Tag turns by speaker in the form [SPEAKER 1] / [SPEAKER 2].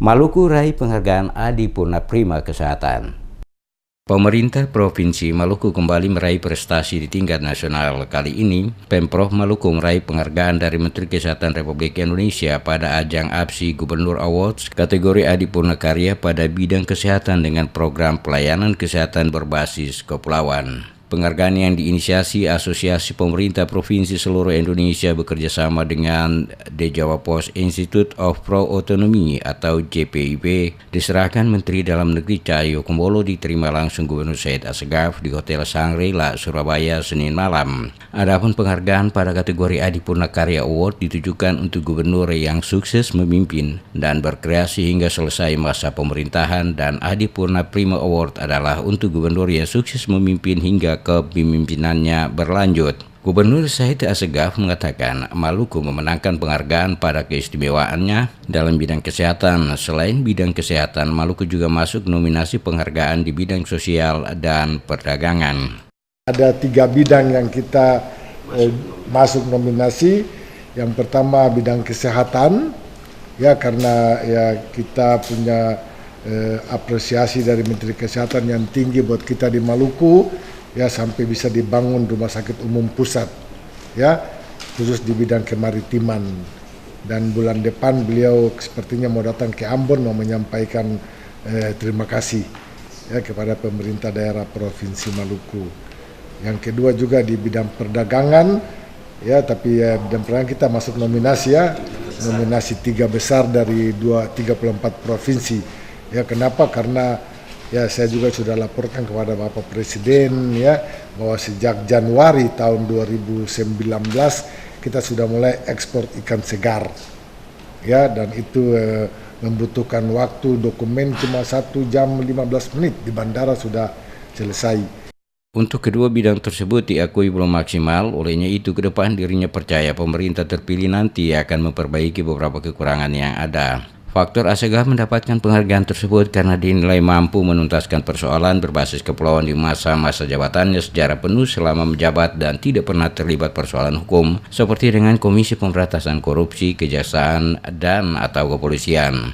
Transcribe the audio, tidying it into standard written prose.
[SPEAKER 1] Maluku raih penghargaan Adipurna Prima Kesehatan. Pemerintah Provinsi Maluku kembali meraih prestasi di tingkat nasional. Kali ini, Pemprov Maluku meraih penghargaan dari Menteri Kesehatan Republik Indonesia pada ajang APSI Gubernur Awards kategori Adipurna Karya pada bidang kesehatan dengan program pelayanan kesehatan berbasis kepulauan. Penghargaan yang diinisiasi Asosiasi Pemerintah Provinsi seluruh Indonesia bekerjasama dengan The Jawa Post Institute of Pro-Autonomy atau JPIP diserahkan Menteri Dalam Negeri Cahyokumolo, diterima langsung Gubernur Syed Assegaf di Hotel Shangri-La, Surabaya, Senin malam. Adapun penghargaan pada kategori Adipurna Karya Award ditujukan untuk gubernur yang sukses memimpin dan berkreasi hingga selesai masa pemerintahan, dan Adipurna Prima Award adalah untuk gubernur yang sukses memimpin hingga kepemimpinannya berlanjut. Gubernur Syed Assegaf mengatakan Maluku memenangkan penghargaan pada keistimewaannya dalam bidang kesehatan. Selain bidang kesehatan, Maluku juga masuk nominasi penghargaan di bidang sosial dan perdagangan.
[SPEAKER 2] Ada 3 bidang yang kita masuk nominasi. Yang pertama bidang kesehatan, ya karena ya kita punya apresiasi dari Menteri Kesehatan yang tinggi buat kita di Maluku, ya sampai bisa dibangun rumah sakit umum pusat, ya khusus di bidang kemaritiman. Dan bulan depan beliau sepertinya mau datang ke Ambon mau menyampaikan terima kasih ya kepada pemerintah daerah Provinsi Maluku. Yang kedua juga di bidang perdagangan, ya tapi ya bidang perdagangan kita masuk nominasi, ya nominasi 3 besar dari 34 provinsi. Ya kenapa? Karena ya saya juga sudah laporkan kepada Bapak Presiden ya bahwa sejak Januari tahun 2019 kita sudah mulai ekspor ikan segar, ya dan itu membutuhkan waktu dokumen cuma 1 jam 15 menit di bandara sudah selesai.
[SPEAKER 1] Untuk kedua bidang tersebut diakui belum maksimal, olehnya itu ke depan dirinya percaya pemerintah terpilih nanti akan memperbaiki beberapa kekurangan yang ada. Faktor Assegaf mendapatkan penghargaan tersebut karena dinilai mampu menuntaskan persoalan berbasis kepulauan di masa-masa jabatannya secara penuh selama menjabat dan tidak pernah terlibat persoalan hukum seperti dengan Komisi Pemberantasan Korupsi, Kejaksaan, dan atau Kepolisian.